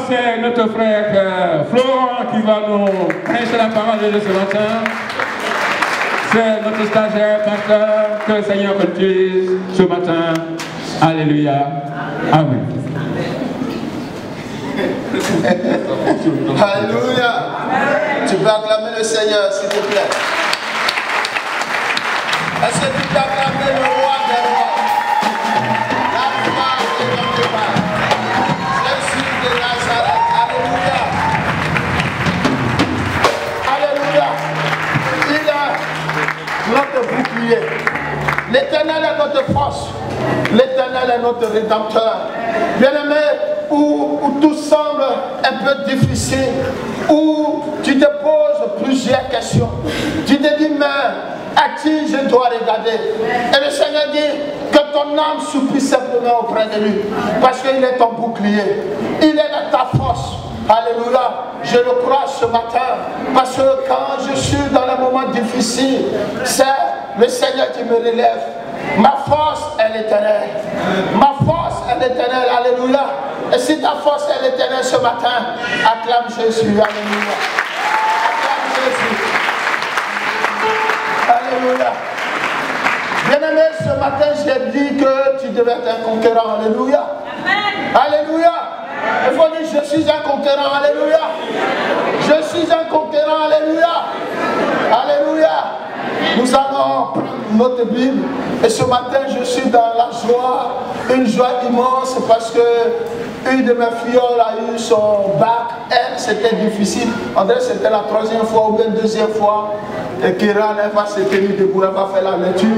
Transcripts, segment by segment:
c'est notre frère Florent qui va nous prêcher la parole de ce matin. C'est notre stagiaire, pasteur, que le Seigneur utilise ce matin. Alléluia. Amen. Alléluia. Tu peux acclamer le Seigneur, s'il te plaît. Est-ce que tu peux acclamer le roi des rois? L'alpha et l'oméga. Jésus de Nazareth. Alléluia. Alléluia. Il est notre bouclier. L'Éternel est notre force. L'Éternel est notre rédempteur. Bien-aimé, où tout semble un peu difficile, où tu te poses plusieurs questions. Tu te dis, mais à qui je dois regarder? Et le Seigneur dit que ton âme supplie simplement auprès de lui. Parce qu'il est ton bouclier. Il est ta force. Alléluia. Je le crois ce matin. Parce que quand je suis dans les moments difficiles, c'est le Seigneur qui me relève. Ma force est l'Éternel. Ma force est l'Éternel. Alléluia. Et si ta force est l'Éternel ce matin, acclame Jésus. Alléluia. Acclame Jésus. Alléluia. Bien-aimé, ce matin, j'ai dit que tu devais être un conquérant. Alléluia. Alléluia. Il faut dire, je suis un conquérant. Alléluia. Je suis un conquérant. Alléluia. Alléluia. Nous allons prendre notre Bible et ce matin je suis dans la joie, une joie immense parce que une de mes filles a eu son bac. Elle, c'était difficile. On dirait que c'était la troisième fois ou bien deuxième fois. Et Kéran, elle va se tenir debout, elle va faire la lecture.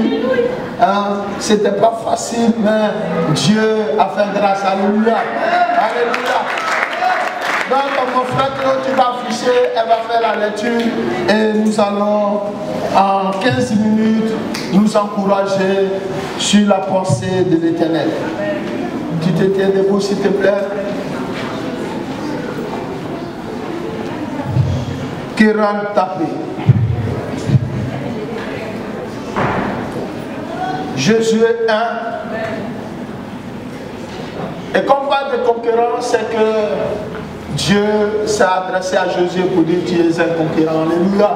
Hein? C'était pas facile, mais Dieu a fait grâce. Alléluia. Alléluia. Donc mon frère, tu vas afficher, elle va faire la lecture et nous allons en 15 minutes nous encourager sur la pensée de l'Éternel. Tu te tiens debout s'il te plaît. Kéran Tapé. Josué 1. Et comme on parle de conquérant, c'est que Dieu s'est adressé à Josué pour dire tu es un conquérant. Alléluia.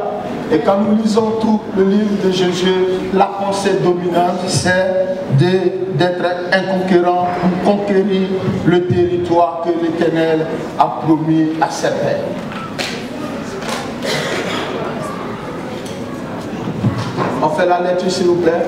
Et quand nous lisons tout le livre de Josué, la pensée dominante c'est d'être un conquérant pour conquérir le territoire que l'Éternel a promis à ses pères. On fait la lecture s'il vous plaît.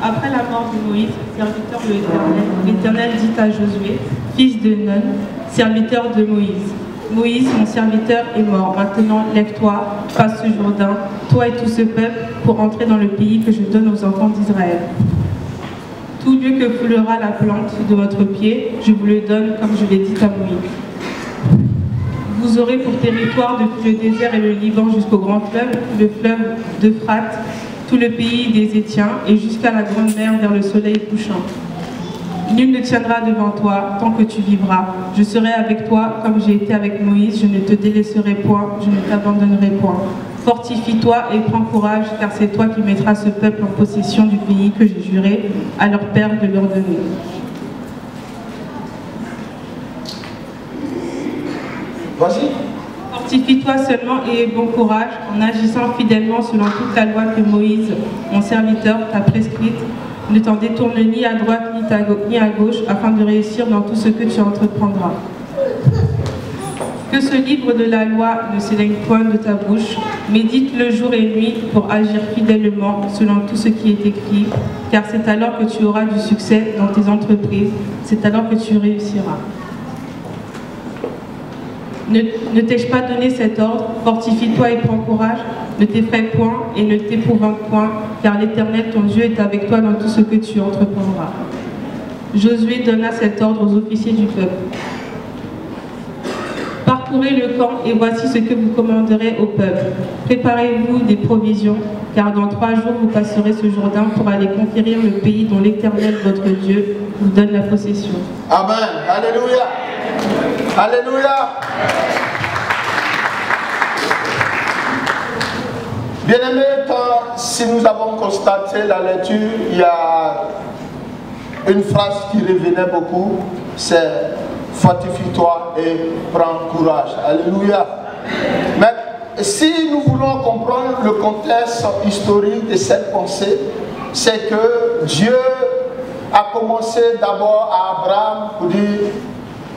Après la mort de Moïse, serviteur de l'Éternel, l'Éternel dit à Josué, fils de Nun, serviteur de Moïse. Moïse, mon serviteur, est mort. Maintenant, lève-toi, passe ce Jourdain, toi et tout ce peuple, pour entrer dans le pays que je donne aux enfants d'Israël. Tout lieu que foulera la plante de votre pied, je vous le donne comme je l'ai dit à Moïse. Vous aurez pour territoire depuis le désert et le Liban jusqu'au grand fleuve, le fleuve d'Euphrate, tout le pays des Étiens et jusqu'à la grande mer vers le soleil couchant. Nul ne tiendra devant toi tant que tu vivras. Je serai avec toi comme j'ai été avec Moïse, je ne te délaisserai point, je ne t'abandonnerai point. Fortifie-toi et prends courage, car c'est toi qui mettras ce peuple en possession du pays que j'ai juré à leur père de leur donner. Vas-y. Fortifie-toi seulement et aie bon courage en agissant fidèlement selon toute la loi que Moïse, mon serviteur, t'a prescrite. Ne t'en détourne ni à droite ni à gauche afin de réussir dans tout ce que tu entreprendras. Que ce livre de la loi ne s'éloigne point de ta bouche, médite-le jour et nuit pour agir fidèlement selon tout ce qui est écrit, car c'est alors que tu auras du succès dans tes entreprises, c'est alors que tu réussiras. Ne t'ai-je pas donné cet ordre? Fortifie-toi et prends courage, ne t'effraie point et ne t'épouvante point, car l'Éternel ton Dieu est avec toi dans tout ce que tu entreprendras. Josué donna cet ordre aux officiers du peuple. Parcourez le camp et voici ce que vous commanderez au peuple. Préparez-vous des provisions, car dans 3 jours vous passerez ce Jourdain pour aller conquérir le pays dont l'Éternel votre Dieu vous donne la possession. Amen. Alléluia. Alléluia. Bien-aimés, si nous avons constaté la lecture, il y a une phrase qui revenait beaucoup, c'est « fortifie-toi et prends courage. Alléluia. Mais si nous voulons comprendre le contexte historique de cette pensée, c'est que Dieu a commencé d'abord à Abraham pour dire: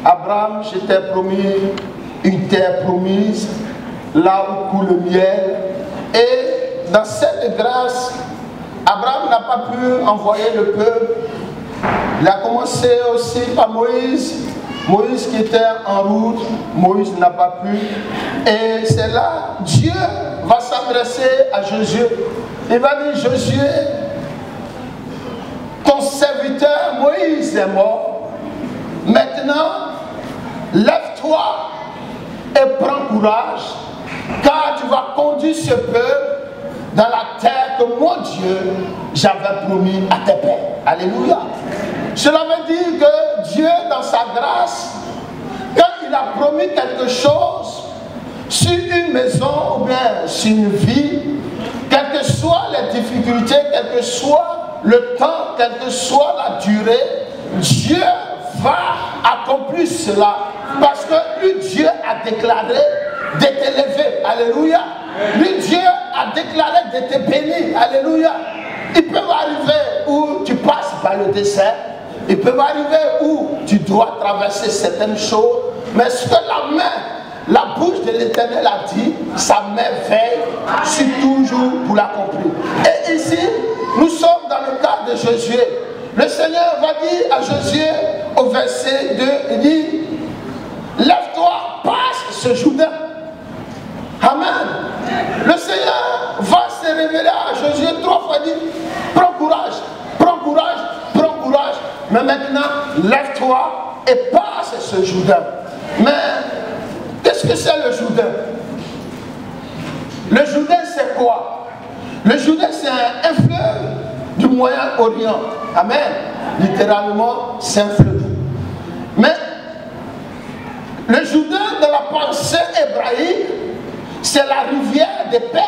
Abraham, je t'ai promis une terre promise, là où coule le miel. Et dans cette grâce, Abraham n'a pas pu envoyer le peuple. Il a commencé aussi par Moïse. Moïse qui était en route, Moïse n'a pas pu. Et c'est là, Dieu va s'adresser à Josué. Il va dire: Josué, ton serviteur Moïse est mort. Maintenant, lève-toi et prends courage, car tu vas conduire ce peuple dans la terre que mon Dieu j'avais promis à tes pères. Alléluia. Cela veut dire que Dieu, dans sa grâce, quand il a promis quelque chose sur une maison ou bien sur une vie, quelles que soient les difficultés, quel que soit le temps, quelle que soit la durée, Dieu va accomplir cela. Parce que lui, Dieu a déclaré de t'élever. Alléluia. Lui, Dieu a déclaré de te bénir. Alléluia. Il peut arriver où tu passes par le désert. Il peut arriver où tu dois traverser certaines choses. Mais ce que la bouche de l'Éternel a dit, sa main veille sur toujours pour l'accomplir. Et ici, nous sommes dans le cas de Josué. Le Seigneur va dire à Josué au verset 2, il dit: lève-toi, passe ce Jourdain. Amen. Le Seigneur va se révéler à Josué 3 fois, dit: prends courage, prends courage, prends courage. Mais maintenant, lève-toi et passe ce Jourdain. Mais qu'est-ce que c'est le Jourdain? Le Jourdain, c'est quoi? Le Jourdain, c'est un fleuve du Moyen-Orient. Amen. Littéralement, c'est un fleuve. Mais le Jourdain, dans la pensée hébraïque, c'est la rivière des peines.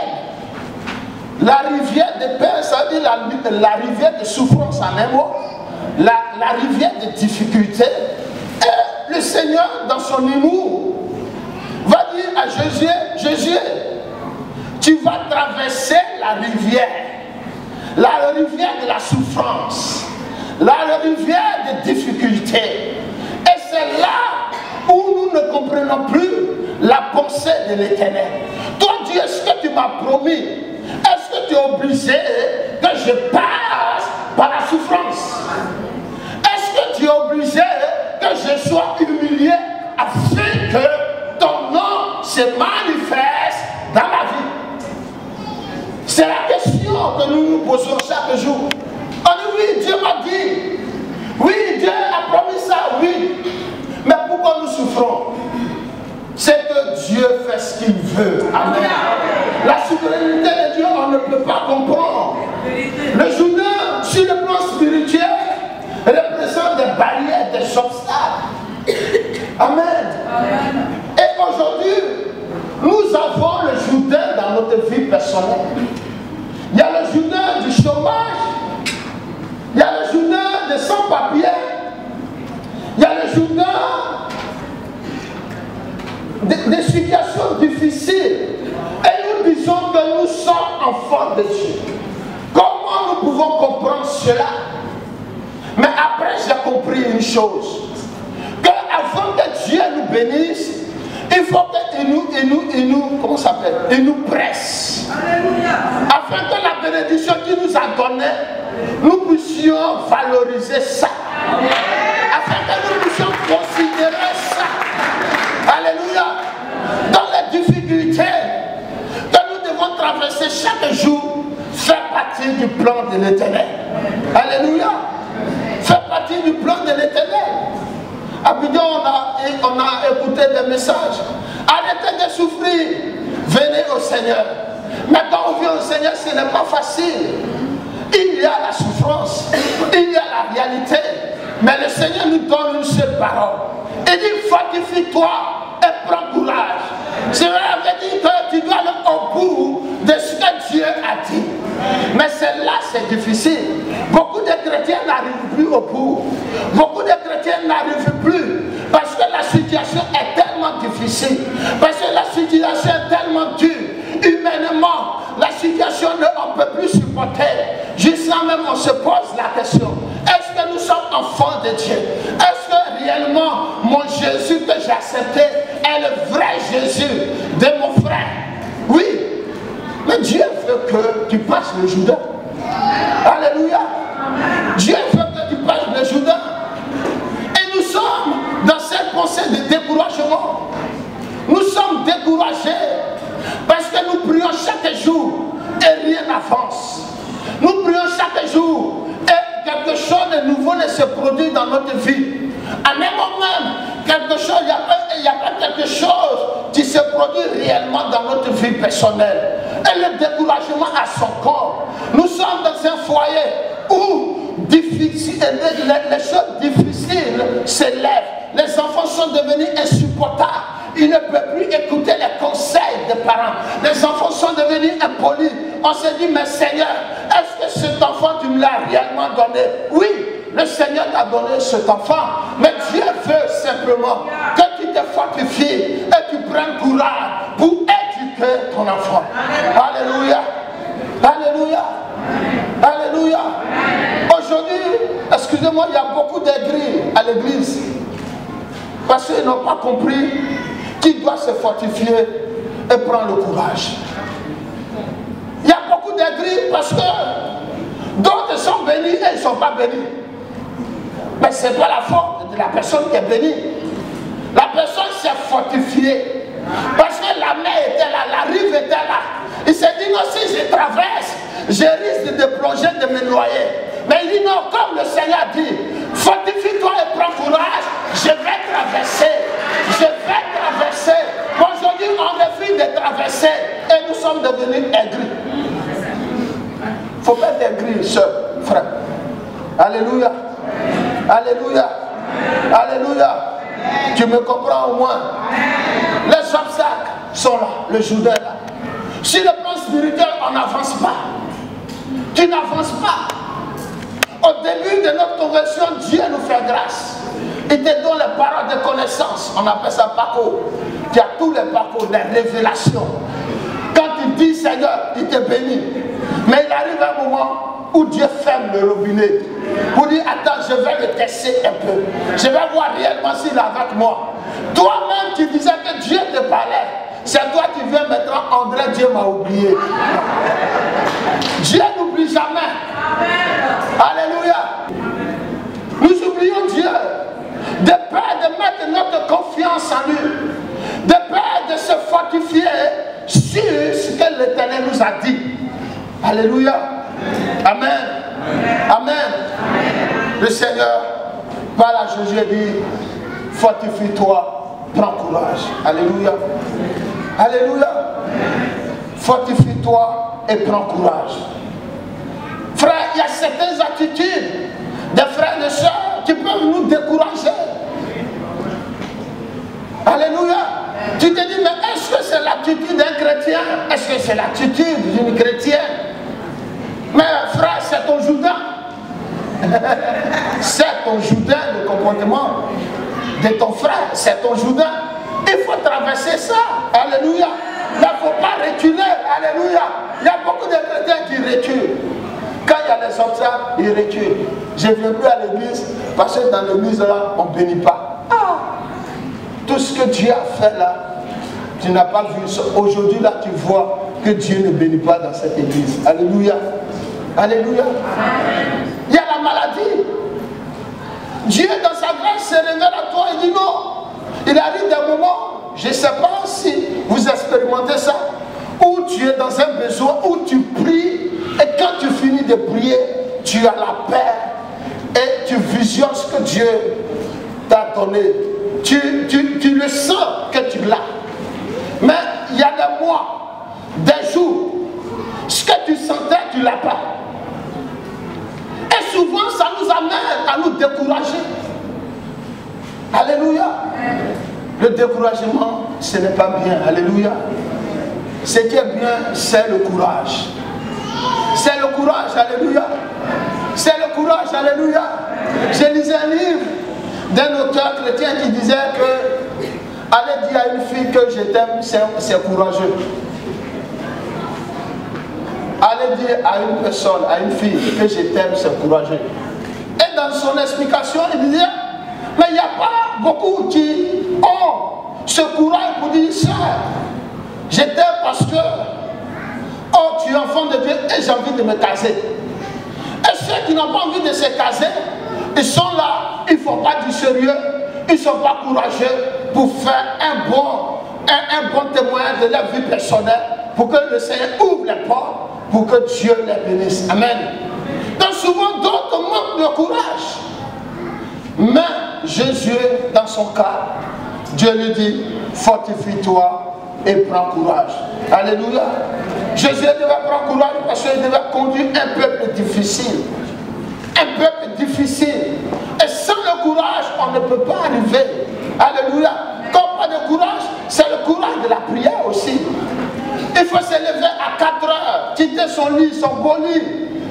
La rivière des peines, ça veut dire la rivière de souffrance en un mot. La rivière de difficultés. Et le Seigneur, dans son humour, va dire à Josué: Josué, tu vas traverser la rivière de la souffrance, la rivière des difficultés. Et c'est là où nous ne comprenons plus la pensée de l'Éternel. Toi, Dieu, est-ce que tu m'as promis? Est-ce que tu es obligé que je passe par la souffrance? Est-ce que tu es obligé que je sois humilié afin que ton nom se manifeste dans ma vie? C'est la question que nous nous posons chaque jour. On dit: oui, Dieu m'a dit. Oui, Dieu a promis ça, oui. Mais pourquoi nous souffrons? C'est que Dieu fait ce qu'il veut. Amen. La souveraineté de Dieu, on ne peut pas comprendre. Le Jourdain, sur le plan spirituel, représente des barrières, des obstacles. Amen. Et aujourd'hui, nous avons le Jourdain dans notre vie personnelle. Il y a le Jourdain du chômage. Il y a le Jourdain des sans-papiers. Il y a le Jourdain des situations difficiles. Et nous disons que nous sommes enfants de Dieu. Comment nous pouvons comprendre cela? Mais après, j'ai compris une chose. Qu'avant que Dieu nous bénisse, il faut qu'il nous presse. Alléluia. Afin que la bénédiction qu'il nous a donnée, nous puissions valoriser ça. Afin que nous puissions considérer ça. Alléluia. Dans les difficultés que nous devons traverser chaque jour, fait partie du plan de l'Éternel. Alléluia. Fait partie du plan de l'Éternel. Abidjan, on a écouté des messages. Arrêtez de souffrir. Venez au Seigneur. Mais quand on vient au Seigneur, ce n'est pas facile. Il y a la souffrance. Il y a la réalité. Mais le Seigneur nous donne une seule parole. Il dit: fortifie-toi et prends courage. Cela veut dire que tu dois aller au bout de ce que Dieu a dit. Mais celle-là, c'est difficile. Beaucoup de chrétiens n'arrivent plus au bout. Beaucoup de chrétiens n'arrivent plus. Parce que difficile. Parce que la situation est tellement dure. Humainement, la situation ne peut plus supporter. Jusqu'à même on se pose la question. Est-ce que nous sommes enfants de Dieu? Est-ce que réellement mon Jésus que j'ai accepté est le vrai Jésus de mon frère? Oui. Mais Dieu veut que tu passes le Jourdain. Alléluia. Dieu veut que tu passes le Jourdain. Et nous sommes dans cette pensée de découragement. Nous sommes découragés parce que nous prions chaque jour et rien n'avance. Nous prions chaque jour et quelque chose de nouveau ne se produit dans notre vie. À même moment, quelque chose, il n'y a pas quelque chose qui se produit réellement dans notre vie personnelle. Et le découragement a son corps. Nous sommes dans un foyer où les choses difficiles s'élèvent. Les enfants sont devenus insupportables. Ils ne peuvent plus écouter les conseils des parents. Les enfants sont devenus impolis. On se dit, mais Seigneur, est-ce que cet enfant, tu me l'as réellement donné? Oui, le Seigneur t'a donné cet enfant. Mais Dieu veut simplement que tu te fortifies et tu prennes courage pour éduquer ton enfant. Alléluia. Alléluia. Alléluia. Aujourd'hui, excusez-moi, il y a beaucoup d'aigris à l'église. Parce qu'ils n'ont pas compris qu'il doit se fortifier et prendre le courage. Il y a beaucoup d'aigris parce que d'autres sont bénis et ils ne sont pas bénis. Mais ce n'est pas la faute de la personne qui est bénie. La personne s'est fortifiée. Parce que la mer était là, la rive était là. Il s'est dit, non, si je traverse, je risque de plonger, de me noyer. Mais il dit, non, comme le Seigneur dit, fortifie-toi et prends courage, je vais traverser. Je vais traverser. Aujourd'hui, on refuse de traverser et nous sommes devenus aigris. Il ne faut pas être aigri, soeur, frère. Alléluia. Alléluia. Alléluia. Tu me comprends au moins? Les obstacles sont là, le Jourdain là. Sur le plan spirituel, on n'avance pas. Tu n'avances pas. Au début de notre conversion, Dieu nous fait grâce. Il te donne les paroles de connaissance. On appelle ça parcours. Tu as tous les parcours, les révélations. Quand il dit Seigneur, il te bénit. Mais il arrive un moment où Dieu ferme le robinet. Pour dire, attends, je vais le tester un peu. Je vais voir réellement s'il est avec moi. Toi-même, tu disais que Dieu te parlait. C'est toi qui viens maintenant, André, Dieu m'a oublié. Dieu n'oublie jamais. Alléluia. Nous oublions Dieu. De peur de mettre notre confiance en lui. De peur de se fortifier sur ce que l'Éternel nous a dit. Alléluia. Amen. Amen. Le Seigneur parle à Josué et dit, fortifie-toi, prends courage. Alléluia. Alléluia. Fortifie-toi et prends courage. Frère, il y a certaines attitudes des frères et sœurs qui peuvent nous décourager. Alléluia. Tu te dis, mais est-ce que c'est l'attitude d'un chrétien? Est-ce que c'est l'attitude d'une chrétienne? Mais frère, c'est ton Jourdain. C'est ton Jourdain, le comportement de ton frère. C'est ton Jourdain. Il faut traverser ça. Alléluia. Il ne faut pas reculer. Alléluia. Il y a beaucoup de chrétiens qui reculent. Quand il y a les obstacles, ils reculent. Je ne viens plus à l'église parce que dans l'église là, on ne bénit pas. Tout ce que Dieu a fait là, tu n'as pas vu ça. Aujourd'hui là, tu vois que Dieu ne bénit pas dans cette église. Alléluia. Alléluia. Il y a la maladie. Dieu dans sa grâce se révèle à toi et dit non. Il arrive des moments, je ne sais pas si vous expérimentez ça, où tu es dans un besoin, où tu pries, et quand tu finis de prier, tu as la paix, et tu visionnes ce que Dieu t'a donné. Tu le sens que tu l'as. Mais il y a des mois, des jours, ce que tu sentais, tu ne l'as pas. Et souvent, ça nous amène à nous décourager. Alléluia. Le découragement, ce n'est pas bien. Alléluia. Ce qui est bien, c'est le courage. C'est le courage. Alléluia. C'est le courage. Alléluia. Je lisais un livre d'un auteur chrétien qui disait que Allez dire à une fille que je t'aime, c'est courageux. Allez dire à une personne, à une fille que je t'aime, c'est courageux. Et dans son explication, il disait, mais il n'y a pas beaucoup qui ont ce courage pour dire ça. Je t'aime parce que, oh, tu es enfant de Dieu et j'ai envie de me caser. Et ceux qui n'ont pas envie de se caser, ils sont là, ils ne font pas du sérieux, ils ne sont pas courageux pour faire un bon témoin de leur vie personnelle, pour que le Seigneur ouvre les portes, pour que Dieu les bénisse. Amen. Donc souvent d'autres manquent de courage. Mais Jésus, dans son cas, Dieu lui dit, fortifie-toi et prends courage. Alléluia. Jésus devait prendre courage parce qu'il devait conduire un peuple difficile. Un peuple difficile. Et sans le courage, on ne peut pas arriver. Alléluia. Comme pas de courage, c'est le courage de la prière aussi. Il faut se lever à 4 heures, quitter son lit, son beau lit,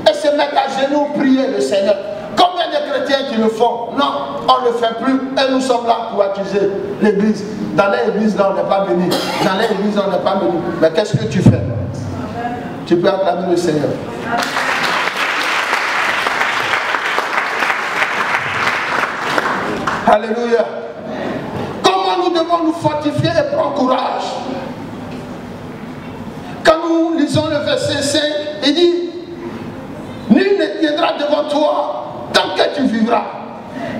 et se mettre à genoux, prier le Seigneur. Combien de chrétiens qui le font? Non, on ne le fait plus et nous sommes là pour accuser l'église. Dans l'église, là, on n'est pas béni. Dans l'église, on n'est pas béni. Mais qu'est-ce que tu fais? Tu peux acclamer le Seigneur. Alléluia. Comment nous devons nous fortifier et prendre courage? Quand nous lisons le verset 5, il dit, nul ne viendra devant toi tant que tu vivras.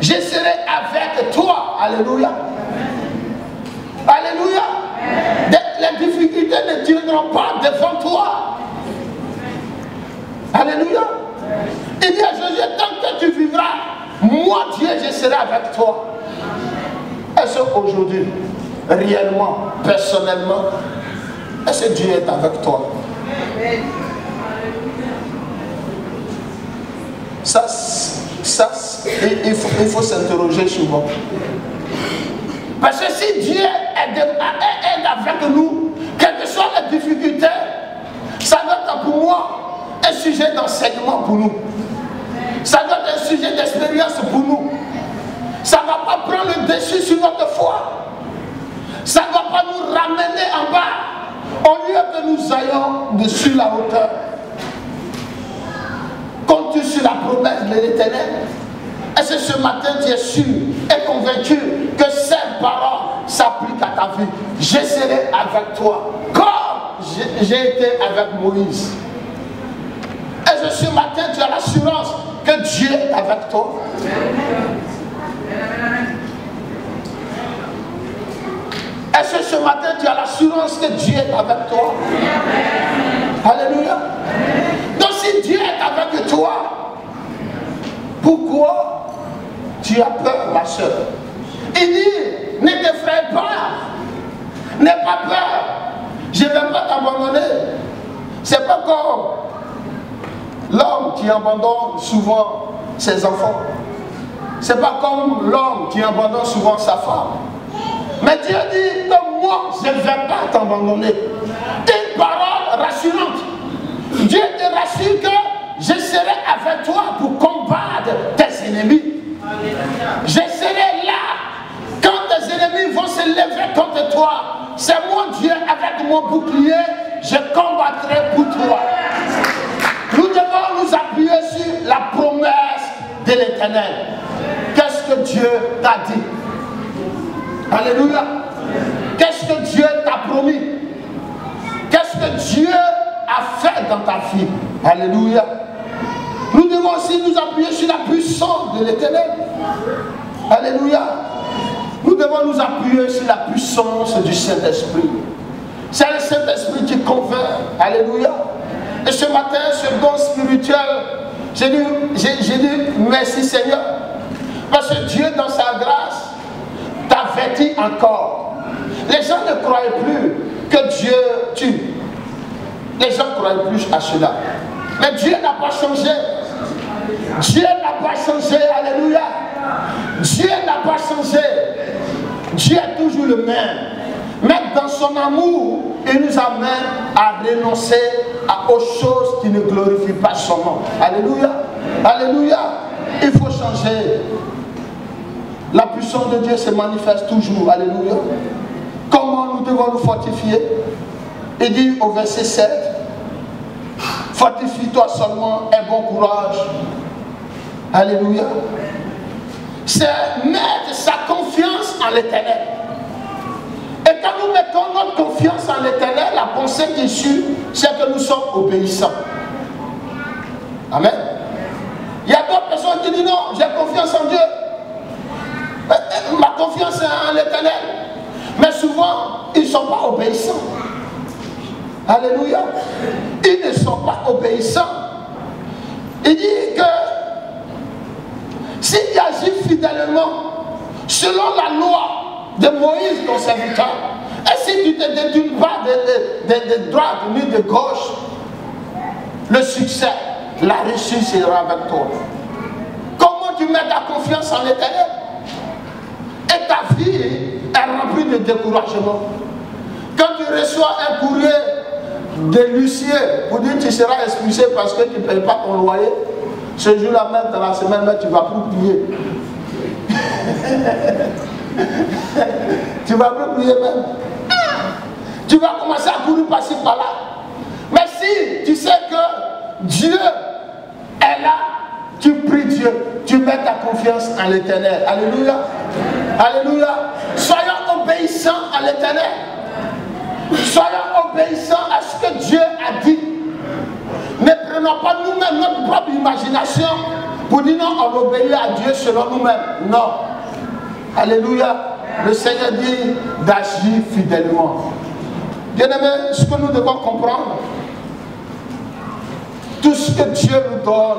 Je serai avec toi. Alléluia. Alléluia. Les difficultés ne tiendront pas devant toi. Alléluia. Il dit à Jésus, tant que tu vivras, moi Dieu, je serai avec toi. Est-ce qu'aujourd'hui, réellement, personnellement, est-ce que Dieu est avec toi? Ça, il faut s'interroger souvent. Parce que si Dieu est avec nous, quelles que soient les difficultés, ça doit être pour moi un sujet d'enseignement pour nous. Ça doit être un sujet d'expérience pour nous. Ça ne va pas prendre le dessus sur notre foi. Ça ne va pas nous ramener en bas, au lieu que nous ayons dessus la hauteur. Comptes-tu sur la promesse de l'Éternel? Est-ce que ce matin tu es sûr et convaincu que ces paroles s'appliquent à ta vie? Je serai avec toi comme j'ai été avec Moïse. Est-ce que ce matin tu as l'assurance que Dieu est avec toi? Est-ce que ce matin tu as l'assurance que Dieu est avec toi? Alléluia. Donc si Dieu est avec toi, pourquoi tu as peur, ma soeur? Il dit, ne t'effraie pas, n'aie pas peur, je ne vais pas t'abandonner. C'est pas comme l'homme qui abandonne souvent ses enfants. C'est pas comme l'homme qui abandonne souvent sa femme. Mais Dieu dit que moi, je ne vais pas t'abandonner. Une parole rassurante. Dieu te rassure que je serai avec toi pour combattre tes ennemis. Je serai là quand tes ennemis vont se lever contre toi. C'est mon Dieu avec mon bouclier, je combattrai pour toi. Nous devons nous appuyer sur la promesse de l'Éternel. Qu'est-ce que Dieu t'a dit? Alléluia. Qu'est-ce que Dieu t'a promis? Qu'est-ce que Dieu a fait dans ta vie? Alléluia. Nous devons aussi nous appuyer sur la puissance de l'Éternel. Alléluia. Nous devons nous appuyer sur la puissance du Saint-Esprit. C'est le Saint-Esprit qui convainc. Alléluia. Et ce matin, ce don spirituel, j'ai dit merci Seigneur. Parce que Dieu, dans sa grâce, t'a vêtu encore. Les gens ne croyaient plus que Dieu tue. Les gens ne croyaient plus à cela. Mais Dieu n'a pas changé. Dieu n'a pas changé. Alléluia. Dieu n'a pas changé. Dieu est toujours le même. Mais dans son amour, il nous amène à renoncer aux choses qui ne glorifient pas son nom. Alléluia. Alléluia. Il faut changer. La puissance de Dieu se manifeste toujours. Alléluia. devons nous fortifier. Il dit au verset 7, fortifie-toi seulement et bon courage. Alléluia. C'est mettre sa confiance en l'Éternel. Et quand nous mettons notre confiance en l'Éternel, la pensée qui suit, c'est que nous sommes obéissants. Amen. Il y a d'autres personnes qui disent non, j'ai confiance en Dieu. Ma confiance est en l'Éternel. Mais souvent, ils ne sont pas obéissants. Alléluia. Ils ne sont pas obéissants. Il dit que s'il agit fidèlement selon la loi de Moïse, ton serviteur, et si tu ne te détournes pas de droite ni de gauche, le succès, la réussite sera avec toi. Comment tu mets ta confiance en l'Éternel? Et ta vie est remplie de découragement. Quand tu reçois un courrier de l'huissier pour dire que tu seras expulsé parce que tu ne payes pas ton loyer, ce jour-là même, dans la semaine même, tu ne vas plus prier. Tu ne vas plus prier même. Tu vas commencer à courir par-ci, par-là. Mais si tu sais que Dieu est là, tu pries Dieu, tu mets ta confiance en l'Éternel. Alléluia. Alléluia. Soyons obéissants à l'Éternel. Soyons obéissants à ce que Dieu a dit. Ne prenons pas nous-mêmes notre propre imagination pour dire non, on obéit à Dieu selon nous-mêmes. Non. Alléluia. Le Seigneur dit d'agir fidèlement. Bien-aimés, ce que nous devons comprendre, tout ce que Dieu nous donne,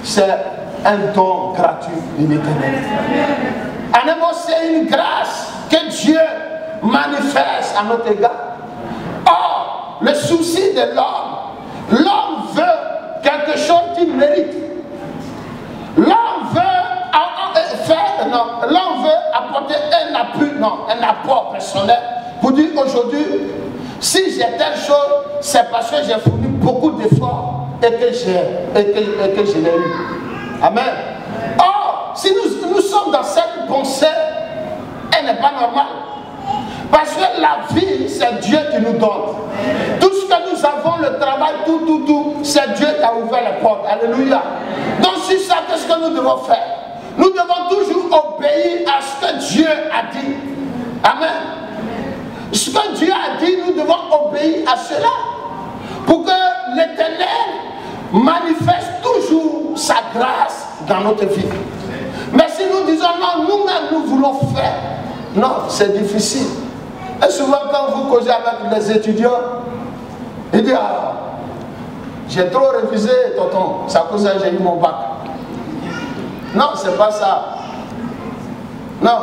c'est un don gratuit de l'Éternel. En un mot, c'est une grâce que Dieu manifeste à notre égard. Or, le souci de l'homme veut quelque chose qu'il mérite. L'homme veut apporter un apport personnel pour dire aujourd'hui, si j'ai telle chose, c'est parce que j'ai fourni beaucoup d'efforts et que je l'ai eu. Amen. Or, si nous sommes dans cette pensée, elle n'est pas normale. Parce que la vie, c'est Dieu qui nous donne. Tout ce que nous avons, le travail, tout, c'est Dieu qui a ouvert les portes. Alléluia. Donc, c'est ça, qu'est-ce que nous devons faire? Nous devons toujours obéir à ce que Dieu a dit. Amen. Ce que Dieu a dit, nous devons obéir à cela. Pour que l'Éternel manifeste toujours sa grâce dans notre vie. Mais si nous disons non, nous-mêmes nous voulons faire, non, c'est difficile. Et souvent quand vous causez avec les étudiants, ils disent ah, j'ai trop révisé, tonton, c'est à cause que j'ai eu mon bac. Non, c'est pas ça. Non.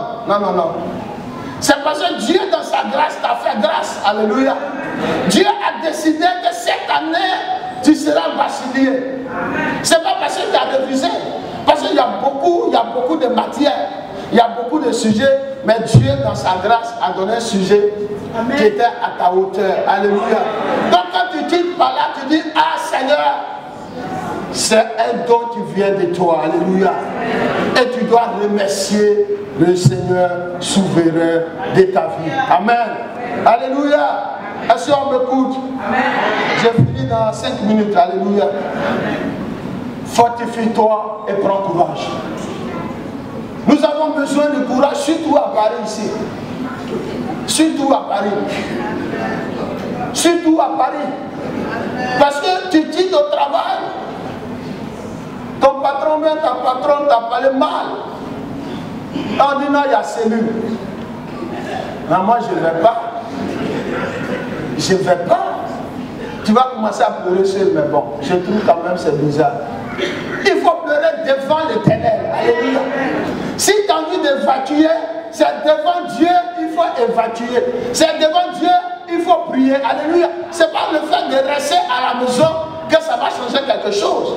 C'est parce que Dieu, dans sa grâce, t'a fait grâce. Alléluia. Dieu a décidé que cette année, tu seras bachelier. C'est pas parce que tu as révisé. Parce qu'il y a beaucoup de matières. Il y a beaucoup de sujets. Mais Dieu, dans sa grâce, a donné un sujet qui était à ta hauteur. Alléluia. Donc quand tu dis par là, tu dis, ah Seigneur, c'est un don qui vient de toi. Alléluia. Et tu dois remercier le Seigneur souverain de ta vie. Amen. Alléluia. Est-ce qu'on m'écoute? J'ai fini dans 5 minutes. Alléluia. Fortifie-toi et prends courage. Nous avons besoin de courage, surtout à Paris ici. Surtout à Paris. Surtout à Paris. Parce que tu quittes au travail. Ton patron vient, ta patronne t'a parlé mal. On dit non, il y a cellule. Non, moi je ne vais pas. Je ne vais pas. Tu vas commencer à pleurer seul, mais bon, je trouve quand même c'est bizarre. Il faut pleurer devant l'Éternel. Alléluia. Si tu as envie d'évacuer, c'est devant Dieu il faut évacuer. C'est devant Dieu il faut prier. Alléluia. C'est pas le fait de rester à la maison que ça va changer quelque chose.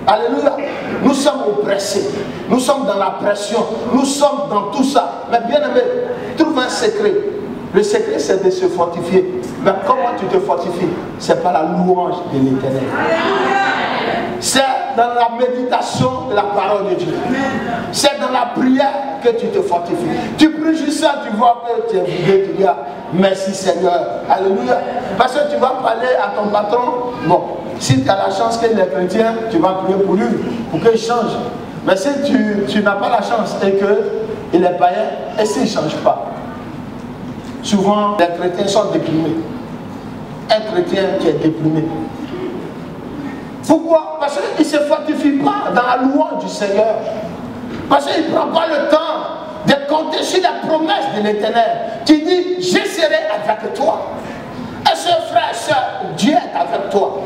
Alléluia. Nous sommes oppressés. Nous sommes dans la pression. Nous sommes dans tout ça. Mais bien aimé, trouve un secret. Le secret, c'est de se fortifier. Mais comment tu te fortifies? C'est par la louange de l'Éternel. C'est dans la méditation de la parole de Dieu. C'est dans la prière. que tu te fortifies. Tu pries juste ça, tu vois que tu es vidé, tu dis merci Seigneur. Alléluia. Parce que tu vas parler à ton patron. Bon, si tu as la chance qu'il est chrétien, tu vas prier pour lui, pour qu'il change. Mais si tu n'as pas la chance et qu'il est païen, et s'il ne change pas? Souvent, les chrétiens sont déprimés. Un chrétien qui est déprimé. Pourquoi? Parce qu'il ne se fortifie pas dans la louange du Seigneur. Parce qu'il ne prend pas le temps de compter sur la promesse de l'Éternel qui dit, je serai avec toi. Et ce frère, soeur, Dieu est avec toi.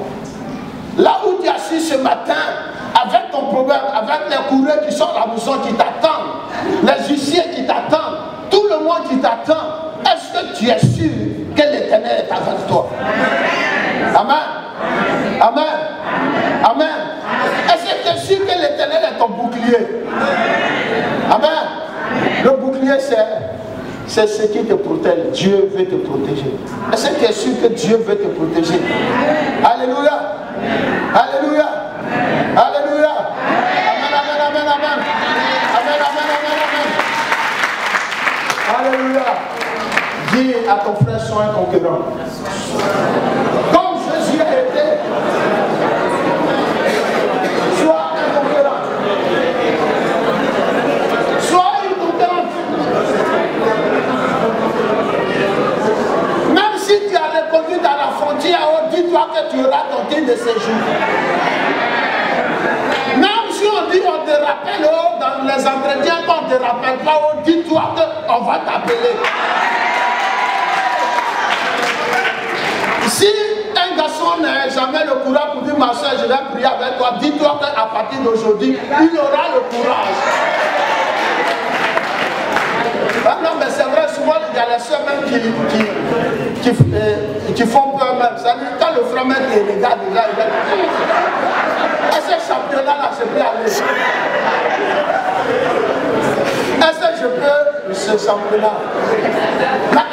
Là où tu es assis ce matin, avec ton problème, avec les coureurs qui sont à la maison qui t'attendent, les huissiers qui t'attendent, tout le monde qui t'attend, est-ce que tu es sûr que l'Éternel est avec toi? Amen. Amen. Amen. Est-ce que tu es sûr que l'Éternel est ton bouclier? Amen. Le bouclier, c'est ce qui te protège. Dieu veut te protéger. Est-ce que tu es sûr que Dieu veut te protéger? Alléluia. Alléluia. Alléluia. Amen, amen, amen, amen. Amen, amen, amen, amen. Alléluia. Dis à ton frère, sois un conquérant. Comme Jésus a été, sois un conquérant. Sois une conquérante. Même si tu as répondu dans la frontière, dis-toi que tu auras ton titre de séjour. Même si on dit on te rappelle dans les entretiens qu'on ne te rappelle pas, dis-toi qu'on va t'appeler. Si un garçon n'a jamais le courage pour dire ma soeur, je vais prier avec toi, dis-toi qu'à partir d'aujourd'hui, il aura le courage. Ah non, mais c'est vrai, souvent il y a les soeurs même qui font peur même. C'est-à-dire quand le frère même te regarde déjà, il va dire, est-ce que ce championnat-là, je peux aller? Est-ce que je peux ce championnat? Mais